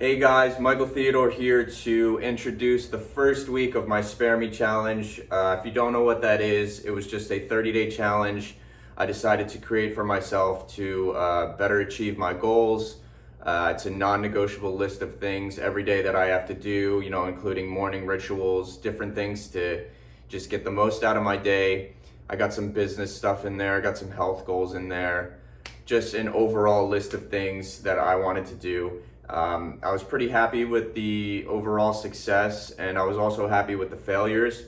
Hey guys, Michael Theodore here to introduce the first week of my Spare Me Challenge. If you don't know what that is, it was just a 30-day challenge I decided to create for myself to better achieve my goals. It's a non-negotiable list of things every day that I have to do, including morning rituals, different things to just get the most out of my day. I got some business stuff in there, I got some health goals in there, just an overall list of things that I wanted to do. I was pretty happy with the overall success, and I was also happy with the failures.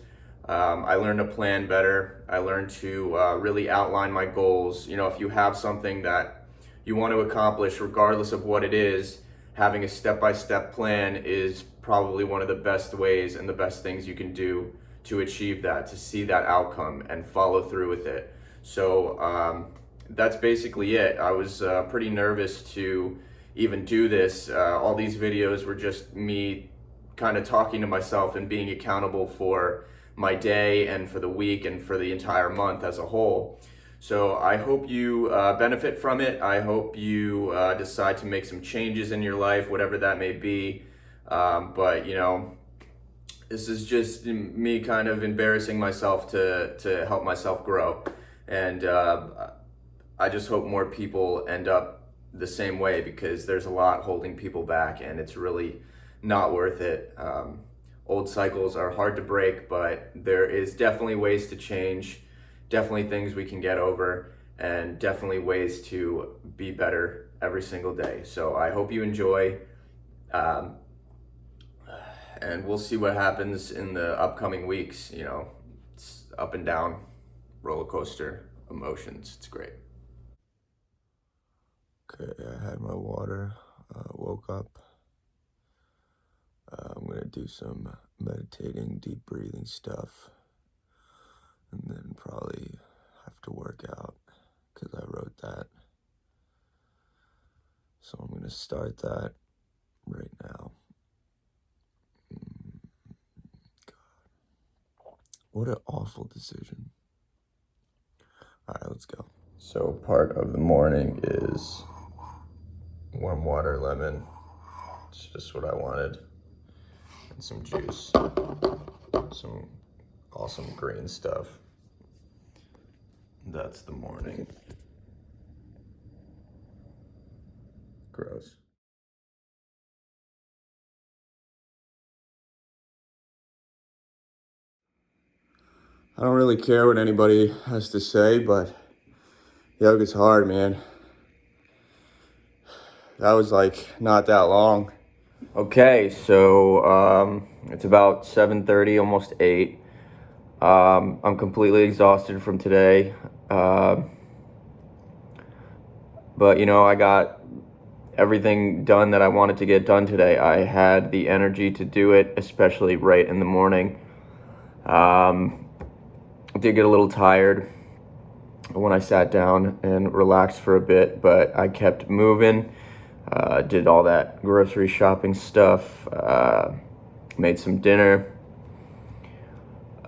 I learned to plan better. I learned to really outline my goals. If you have something that you want to accomplish, regardless of what it is, having a step-by-step plan is probably one of the best ways and the best things you can do to achieve that, to see that outcome and follow through with it. So that's basically it. I was pretty nervous to even do this. All these videos were just me kind of talking to myself and being accountable for my day and for the week and for the entire month as a whole. So I hope you benefit from it. I hope you decide to make some changes in your life, whatever that may be. But this is just me kind of embarrassing myself to help myself grow. And I just hope more people end up the same way, because there's a lot holding people back and it's really not worth it. Old cycles are hard to break, but there is definitely ways to change, definitely things we can get over, and definitely ways to be better every single day. So I hope you enjoy, and we'll see what happens in the upcoming weeks. It's up and down, roller coaster emotions. It's great. Okay, I had my water, woke up. I'm gonna do some meditating, deep breathing stuff, and then probably have to work out because I wrote that. So I'm gonna start that right now. God, what an awful decision. All right, let's go. So part of the morning is warm water, lemon. It's just what I wanted. And some juice. Some awesome green stuff. That's the morning. Gross. I don't really care what anybody has to say, but yoga's hard, man. That was like not that long. Okay, so it's about 7:30, almost 8. I'm completely exhausted from today. But I got everything done that I wanted to get done today. I had the energy to do it, especially right in the morning. I did get a little tired when I sat down and relaxed for a bit, but I kept moving. Did all that grocery shopping stuff, made some dinner.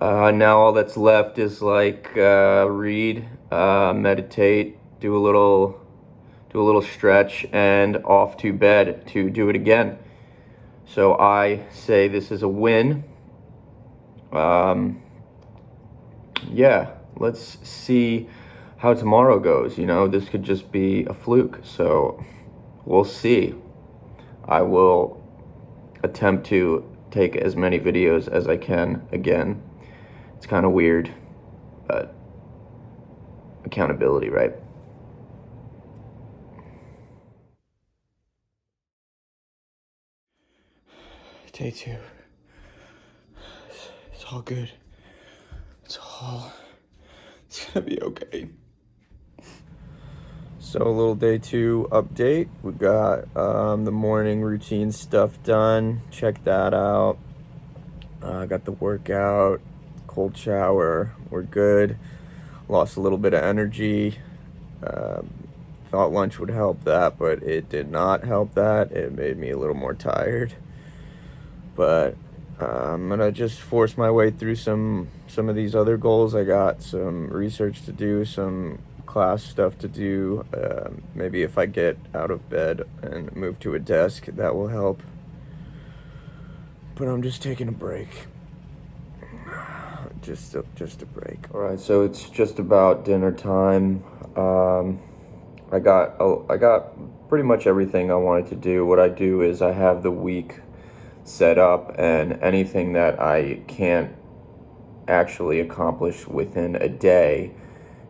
Now all that's left is read, meditate, do a little stretch, and off to bed to do it again. So I say this is a win. Yeah, let's see how tomorrow goes. This could just be a fluke. So we'll see. I will attempt to take as many videos as I can again. It's kind of weird, but accountability, right? Day 2. It's all good. It's gonna be okay. So a little day 2 update. We got the morning routine stuff done. Check that out. Got the workout, cold shower. We're good. Lost a little bit of energy. Thought lunch would help that, but it did not help that. It made me a little more tired. But I'm gonna just force my way through some of these other goals. I got some research to do, some class stuff to do. Maybe if I get out of bed and move to a desk, that will help. but I'm just taking a break. Just a break. All right, so it's just about dinner time. I got pretty much everything I wanted to do. What I do is I have the week set up, and anything that I can't actually accomplish within a day,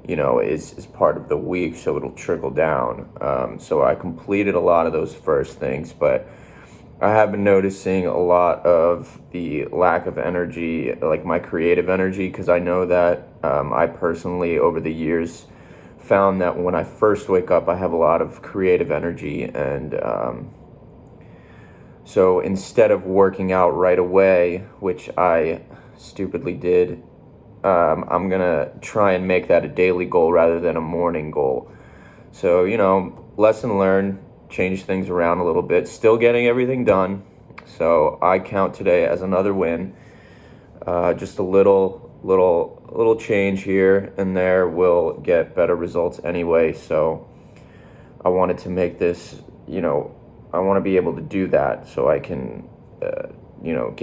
is part of the week, so it'll trickle down. So I completed a lot of those first things, but I have been noticing a lot of the lack of energy, like my creative energy, because I know that I personally, over the years, found that when I first wake up, I have a lot of creative energy. And so instead of working out right away, which I stupidly did, I'm going to try and make that a daily goal rather than a morning goal. So, lesson learned, change things around a little bit, still getting everything done. So I count today as another win. Just a little change here and there will get better results anyway. So I wanted to make this, I want to be able to do that so I can,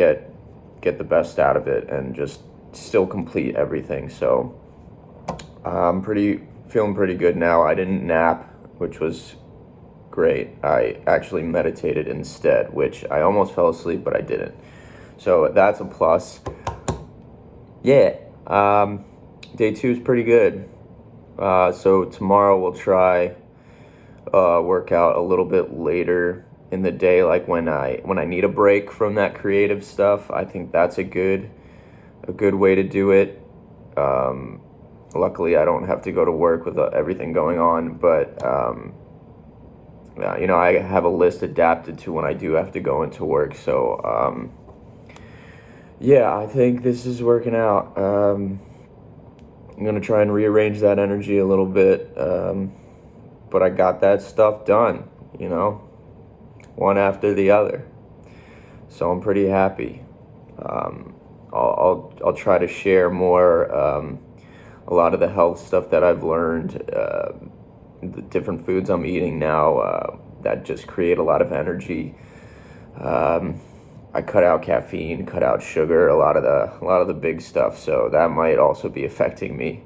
get the best out of it and just still complete everything. So I'm feeling pretty good now. I didn't nap, which was great. I actually meditated instead, which I almost fell asleep, but I didn't. So that's a plus. Yeah. Day 2 is pretty good. So tomorrow we'll try work out a little bit later in the day, like when I need a break from that creative stuff. I think that's a good way to do it. Luckily I don't have to go to work with everything going on, but I have a list adapted to when I do have to go into work. So yeah, I think this is working out. I'm gonna try and rearrange that energy a little bit, but I got that stuff done, one after the other. So I'm pretty happy. I'll try to share more, a lot of the health stuff that I've learned, the different foods I'm eating now that just create a lot of energy. I cut out caffeine, cut out sugar, a lot of the big stuff. So that might also be affecting me.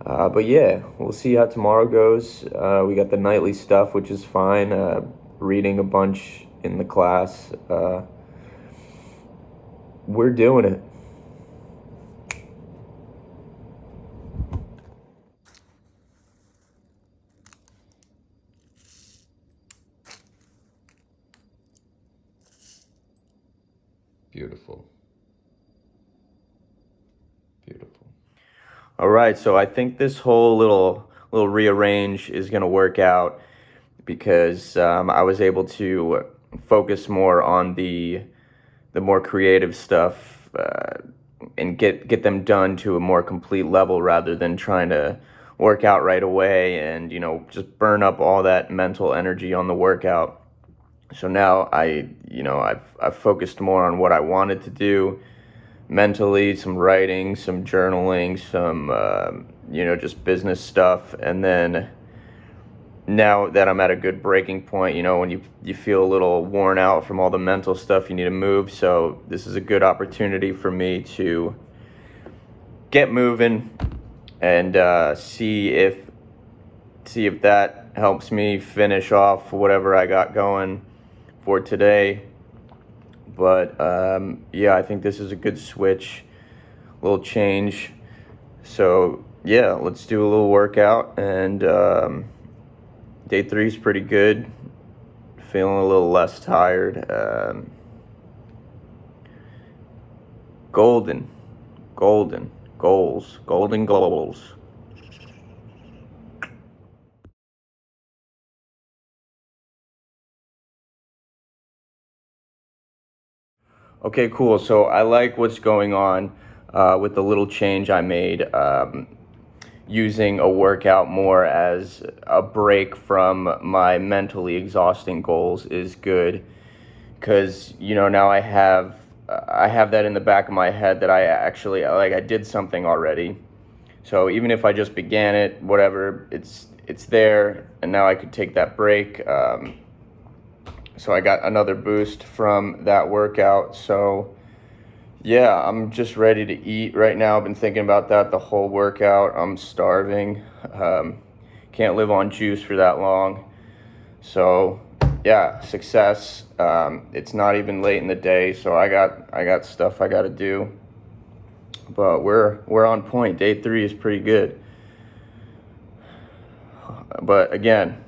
But yeah, we'll see how tomorrow goes. We got the nightly stuff, which is fine. Reading a bunch in the class. We're doing it. Beautiful. Beautiful. All right, so I think this whole little rearrange is gonna work out because I was able to focus more on the more creative stuff and get them done to a more complete level rather than trying to work out right away and just burn up all that mental energy on the workout. So now I've focused more on what I wanted to do mentally, some writing, some journaling, some just business stuff. And then now that I'm at a good breaking point, when you feel a little worn out from all the mental stuff, you need to move. So this is a good opportunity for me to get moving and see if that helps me finish off whatever I got going for today. But yeah, I think this is a good switch, a little change. So yeah, let's do a little workout. And day 3 is pretty good. Feeling a little less tired. Golden goals. Okay, cool. So I like what's going on with the little change I made, using a workout more as a break from my mentally exhausting goals is good, because now I have that in the back of my head that I actually I did something already. So even if I just began it, whatever, it's there, and now I could take that break. So I got another boost from that workout. So yeah, I'm just ready to eat right now. I've been thinking about that the whole workout. I'm starving. Can't live on juice for that long. So yeah, success. It's not even late in the day, so I got stuff I got to do. But we're on point. Day 3 is pretty good. But again,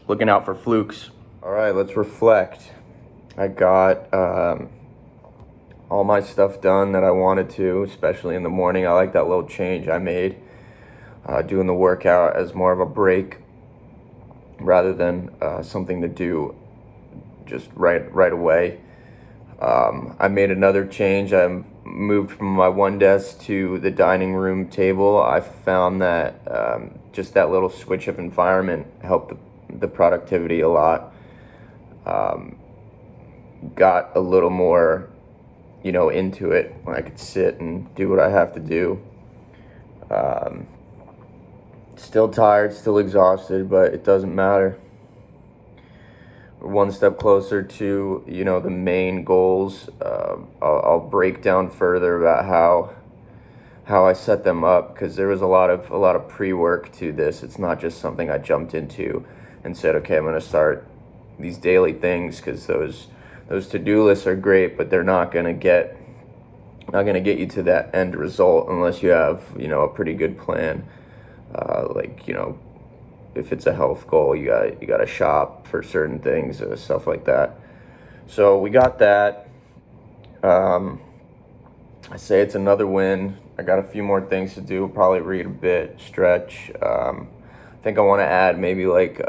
looking out for flukes. All right, let's reflect. I got all my stuff done that I wanted to, especially in the morning. I like that little change I made, doing the workout as more of a break rather than something to do just right away. I made another change. I moved from my one desk to the dining room table. I found that just that little switch of environment helped the productivity a lot. Got a little more, into it when I could sit and do what I have to do. Still tired, still exhausted, but it doesn't matter. We're one step closer to, the main goals. I'll break down further about how I set them up, because there was a lot of pre-work to this. It's not just something I jumped into and said, okay, I'm going to start these daily things, because those to-do lists are great, but they're not going to get you to that end result unless you have, a pretty good plan. If it's a health goal, you got to shop for certain things, stuff like that. So we got that. I say it's another win. I got a few more things to do. Probably read a bit, stretch. I think I want to add maybe like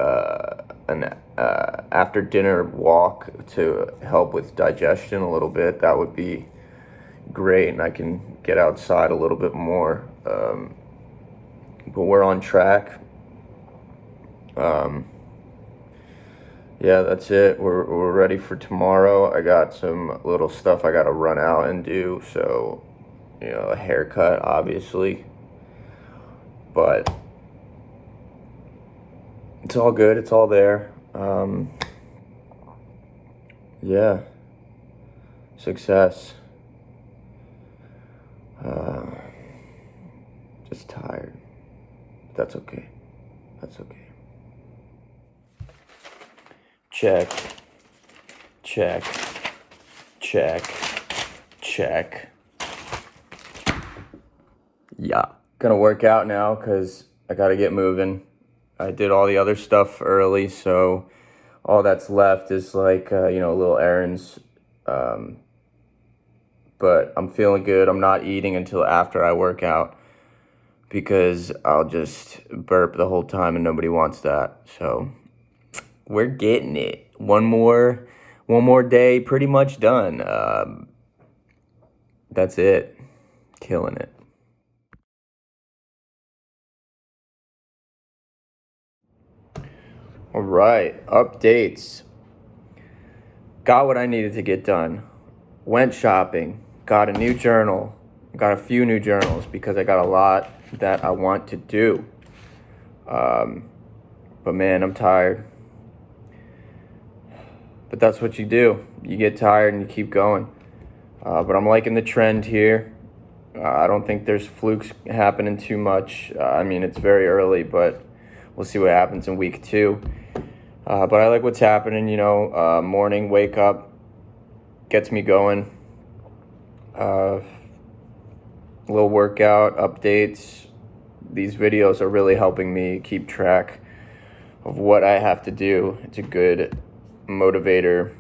an after dinner walk to help with digestion a little bit. That would be great, and I can get outside a little bit more. But we're on track. Yeah, that's it. We're ready for tomorrow. I got some little stuff I got to run out and do. So, a haircut, obviously. But it's all good. It's all there. Yeah. Success. Just tired. That's okay. That's okay. Check. Check. Check. Check. Yeah. Gonna work out now because I gotta get moving. I did all the other stuff early, so all that's left is like, little errands. But I'm feeling good. I'm not eating until after I work out, because I'll just burp the whole time and nobody wants that. So we're getting it. One more day, pretty much done. That's it. Killing it. All right, updates. Got what I needed to get done. Went shopping. Got a new journal. Got a few new journals because I got a lot that I want to do. But man, I'm tired. But that's what you do. You get tired and you keep going. But I'm liking the trend here. I don't think there's flukes happening too much. It's very early, but we'll see what happens in week 2. But I like what's happening, morning wake up gets me going. Little workout updates. These videos are really helping me keep track of what I have to do. It's a good motivator.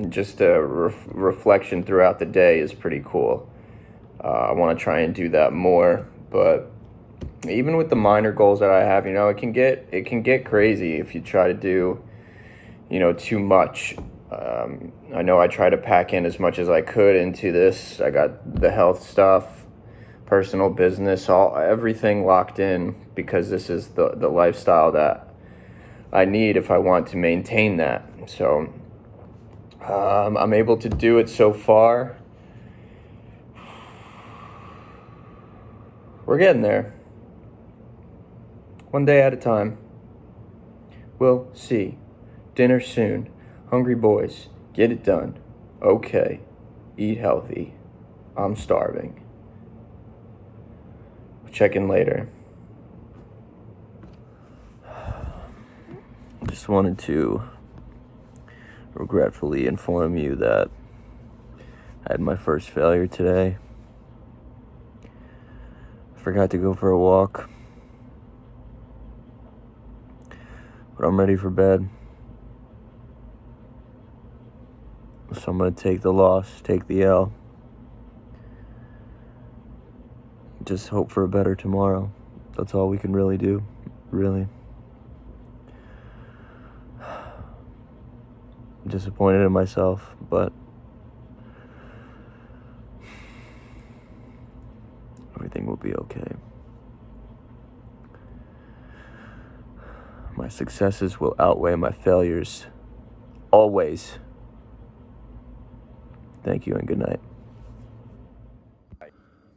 Just a reflection throughout the day is pretty cool. I want to try and do that more, but even with the minor goals that I have, it can get crazy if you try to do, too much. I know I try to pack in as much as I could into this. I got the health stuff, personal business, everything locked in, because this is the lifestyle that I need if I want to maintain that. So I'm able to do it so far. We're getting there. One day at a time. We'll see. Dinner soon. Hungry boys. Get it done. Okay. Eat healthy. I'm starving. Check in later. Just wanted to regretfully inform you that I had my first failure today. Forgot to go for a walk. But I'm ready for bed. So I'm gonna take the loss, take the L. Just hope for a better tomorrow. That's all we can really do, really. I'm disappointed in myself, but everything will be okay. My successes will outweigh my failures. Always. Thank you and good night.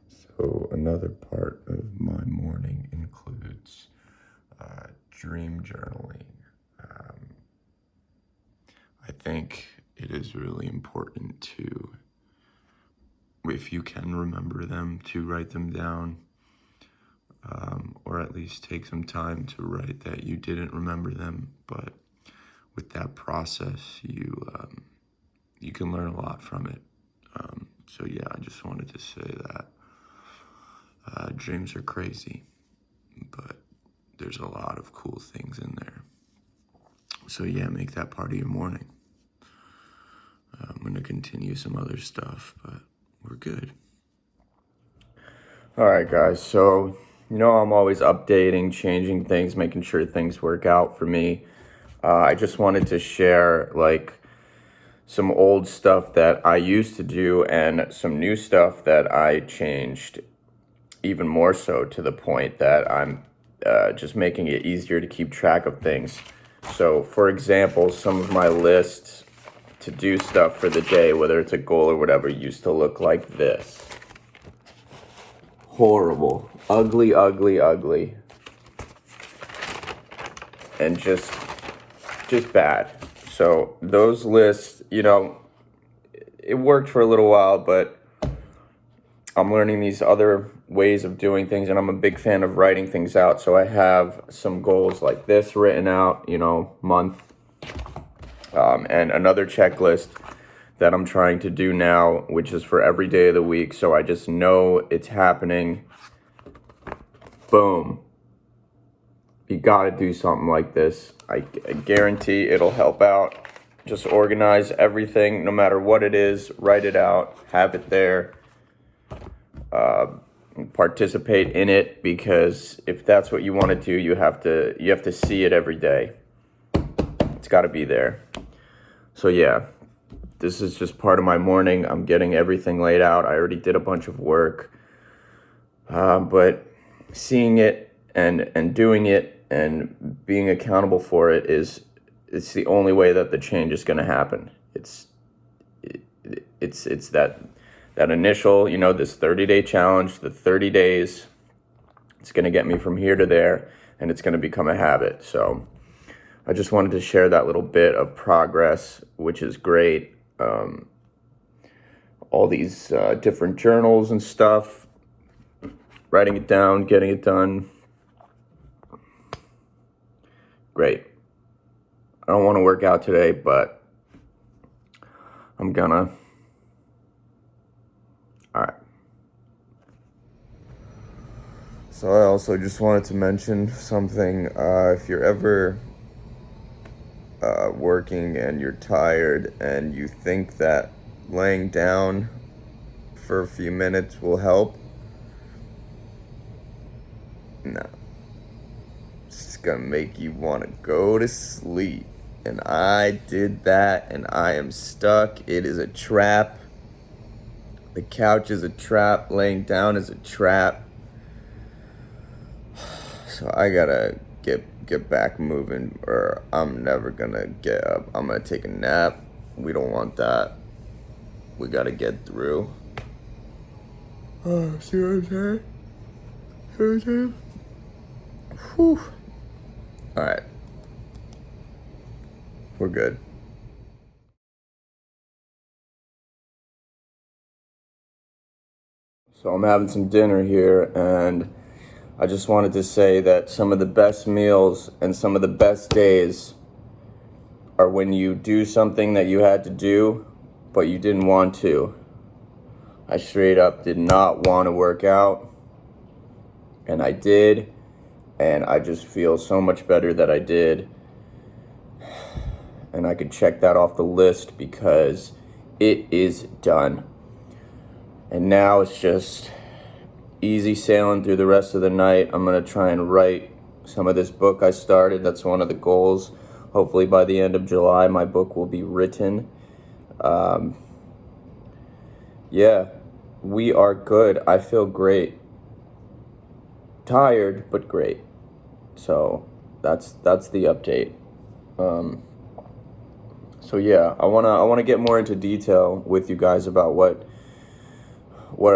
So another part of my morning includes dream journaling. I think it is really important to, if you can remember them, to write them down, or at least take some time to write that you didn't remember them. But with that process, you can learn a lot from it. So yeah, I just wanted to say that dreams are crazy, but there's a lot of cool things in there. So yeah, make that part of your morning. I'm gonna continue some other stuff, but we're good. All right, guys. So, I'm always updating, changing things, making sure things work out for me. I just wanted to share some old stuff that I used to do and some new stuff that I changed even more so, to the point that I'm just making it easier to keep track of things. So, for example, some of my lists to do stuff for the day, whether it's a goal or whatever, used to look like this. Horrible. Ugly, ugly, ugly. And just bad. So those lists, it worked for a little while, but I'm learning these other ways of doing things, and I'm a big fan of writing things out. So I have some goals like this written out, month, and another checklist that I'm trying to do now, which is for every day of the week. So I just know it's happening. Boom. You gotta do something like this. I guarantee it'll help out. Just organize everything, no matter what it is, write it out, have it there. Participate in it, because if that's what you want to do, you have to see it every day. It's got to be there. So yeah, this is just part of my morning. I'm getting everything laid out. I already did a bunch of work, but seeing it and doing it and being accountable for it it's the only way that the change is going to happen. It's that initial, this 30-day challenge, the 30 days, it's going to get me from here to there, and it's going to become a habit. So I just wanted to share that little bit of progress, which is great. All these different journals and stuff, writing it down, getting it done. Great. I don't want to work out today, but I'm gonna. All right. So I also just wanted to mention something. If you're ever working and you're tired and you think that laying down for a few minutes will help, no. It's gonna make you want to go to sleep. And I did that, and I am stuck. It is a trap. The couch is a trap. Laying down is a trap. So I gotta get back moving, or I'm never gonna get up. I'm gonna take a nap. We don't want that. We gotta get through. Oh, see what I'm saying? See what I'm saying? Whew. All right. we're good. So I'm having some dinner here, and I just wanted to say that some of the best meals and some of the best days are when you do something that you had to do, but you didn't want to. I straight up did not want to work out, and I did, and I just feel so much better that I did. And I could check that off the list because it is done. And now it's just easy sailing through the rest of the night. I'm gonna try and write some of this book I started. That's one of the goals. Hopefully by the end of July, my book will be written. Yeah, we are good. I feel great. Tired, but great. So that's the update. So yeah, I wanna get more into detail with you guys about what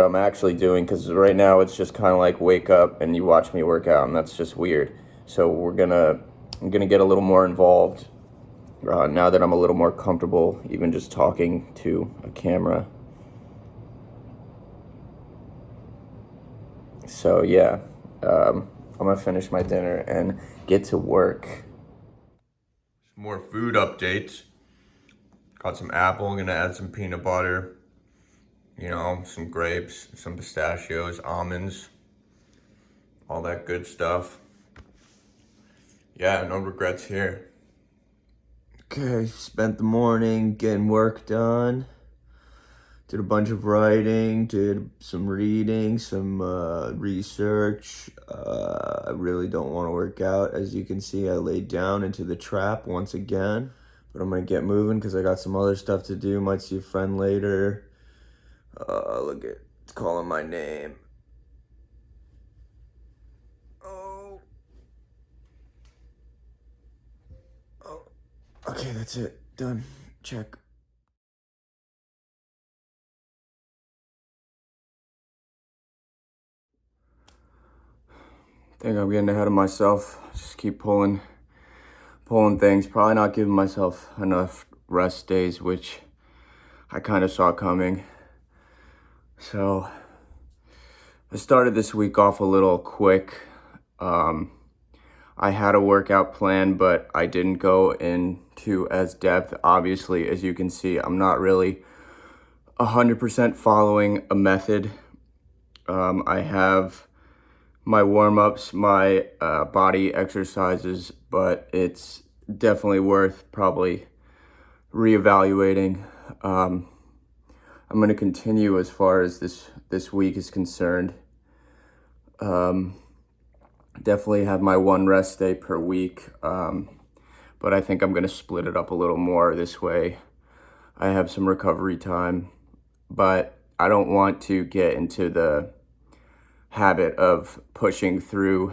I'm actually doing, because right now it's just kind of like wake up and you watch me work out, and that's just weird. So I'm gonna get a little more involved now that I'm a little more comfortable even just talking to a camera. So yeah, I'm gonna finish my dinner and get to work. Some more food updates. Got some apple. I'm gonna add some peanut butter. You know, some grapes, some pistachios, almonds, all that good stuff. Yeah, no regrets here. Okay, spent the morning getting work done. Did a bunch of writing, did some reading, some research. I really don't want to work out. As you can see, I laid down into the trap once again. But I'm going to get moving because I got some other stuff to do. Might see a friend later. Look at, it's calling my name. Oh. Okay, that's it. Done. Check. I think I'm getting ahead of myself. Just keep pulling things. Probably not giving myself enough rest days, which I kind of saw coming. So I started this week off a little quick. I had a workout plan, but I didn't go into as depth. Obviously, as you can see, I'm not really 100% following a method. I have my warm-ups, my body exercises, but it's definitely worth probably reevaluating. I'm going to continue as far as this week is concerned. Definitely have my one rest day per week, but I think I'm going to split it up a little more this way. I have some recovery time, but I don't want to get into the habit of pushing through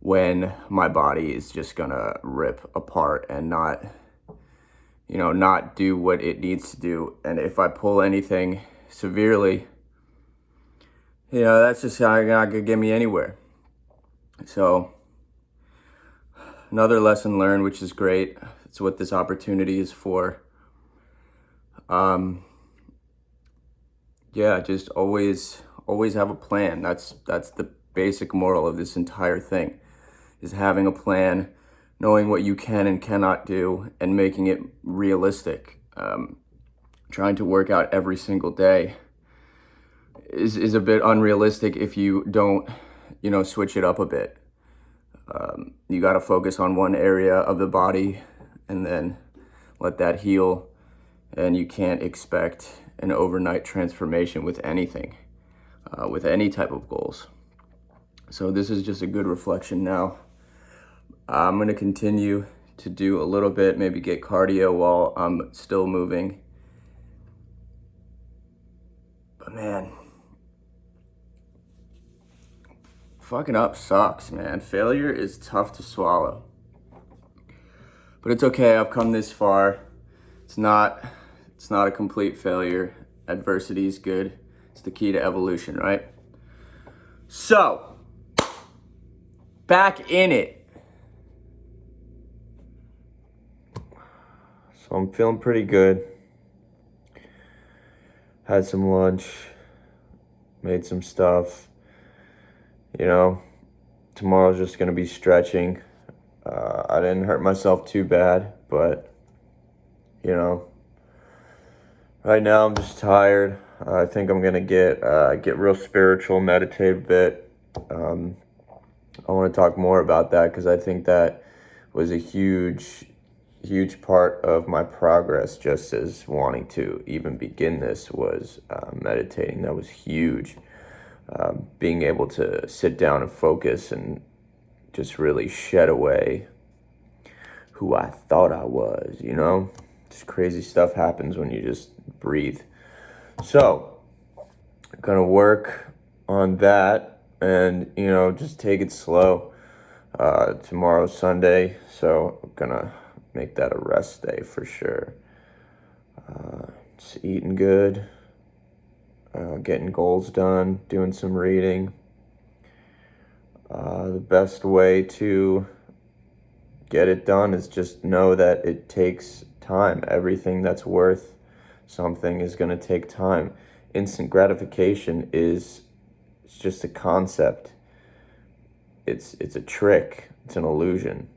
when my body is just gonna rip apart and not do what it needs to do. And if I pull anything severely, that's just not gonna get me anywhere. So another lesson learned, which is great. It's what this opportunity is for. Just always have a plan. That's the basic moral of this entire thing, is having a plan, knowing what you can and cannot do, and making it realistic. Trying to work out every single day is a bit unrealistic if you don't, switch it up a bit. You got to focus on one area of the body and then let that heal. And you can't expect an overnight transformation with anything, with any type of goals. So this is just a good reflection now. I'm going to continue to do a little bit, maybe get cardio while I'm still moving. But man, fucking up sucks, man. Failure is tough to swallow. But it's okay, I've come this far. It's not a complete failure. Adversity is good. It's the key to evolution, right? So, back in it. So I'm feeling pretty good. Had some lunch, made some stuff. You know, tomorrow's just gonna be stretching. I didn't hurt myself too bad, but you know, right now I'm just tired. I think I'm gonna get real spiritual, meditate a bit. I want to talk more about that because I think that was a huge part of my progress, just as wanting to even begin this was meditating. That was huge. Being able to sit down and focus and just really shed away who I thought I was, you know? Just crazy stuff happens when you just breathe. So, I'm gonna work on that and, you know, just take it slow. Tomorrow's Sunday, so I'm gonna make that a rest day for sure. Just eating good, getting goals done, doing some reading. The best way to get it done is just know that it takes time. Everything that's worth something is going to take time. Instant gratification is it's just a concept. It's a trick. It's an illusion.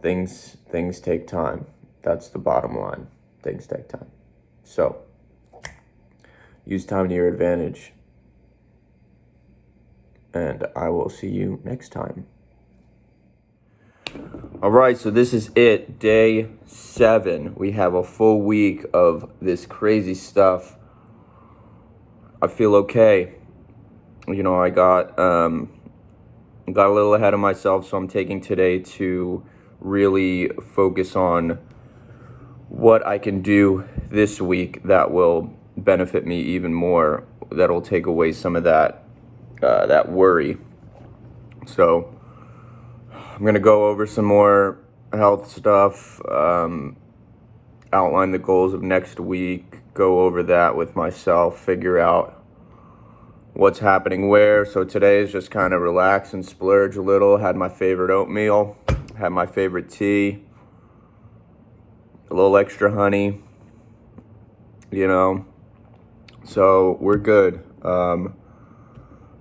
Things take time. That's the bottom line. Things take time. So use time to your advantage. And I will see you next time. All right, so this is it, day 7. We have a full week of this crazy stuff. I feel okay. You know, I got a little ahead of myself, so I'm taking today to really focus on what I can do this week that will benefit me even more. That'll take away some of that worry. So I'm gonna go over some more health stuff, outline the goals of next week, go over that with myself, figure out what's happening where. So today is just kind of relax and splurge a little. Had my favorite oatmeal, had my favorite tea, a little extra honey, you know. So we're good.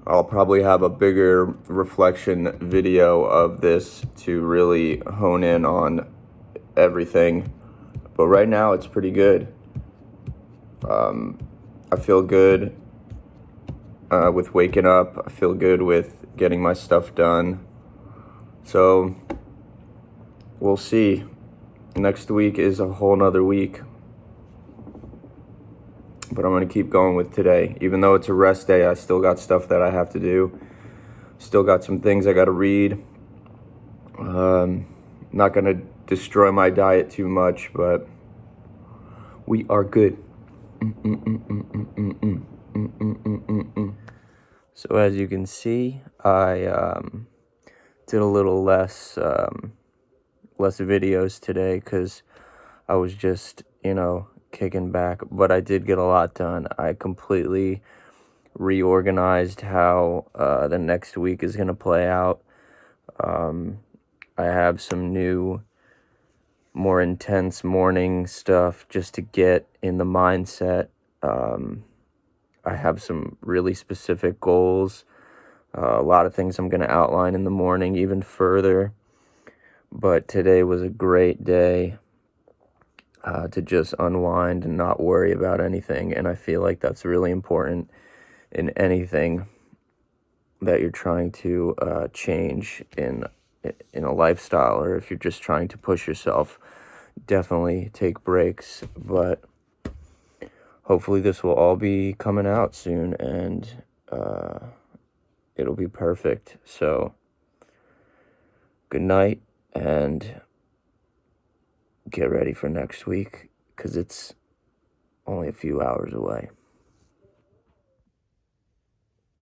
I'll probably have a bigger reflection video of this to really hone in on everything. But right now it's pretty good. I feel good with waking up. I feel good with getting my stuff done. So we'll see. Next week is a whole nother week. But I'm going to keep going with today. Even though it's a rest day, I still got stuff that I have to do. Still got some things I got to read. Not going to destroy my diet too much, but we are good. So as you can see, I did a little less videos today because I was just, you know, kicking back, but I did get a lot done. I completely reorganized how the next week is going to play out. I have some new, more intense morning stuff just to get in the mindset. I have some really specific goals, a lot of things I'm going to outline in the morning even further. But today was a great day to just unwind and not worry about anything. And I feel like that's really important in anything that you're trying to change in a lifestyle, or if you're just trying to push yourself. Definitely take breaks, but hopefully this will all be coming out soon, and it'll be perfect. So good night, and get ready for next week, because it's only a few hours away.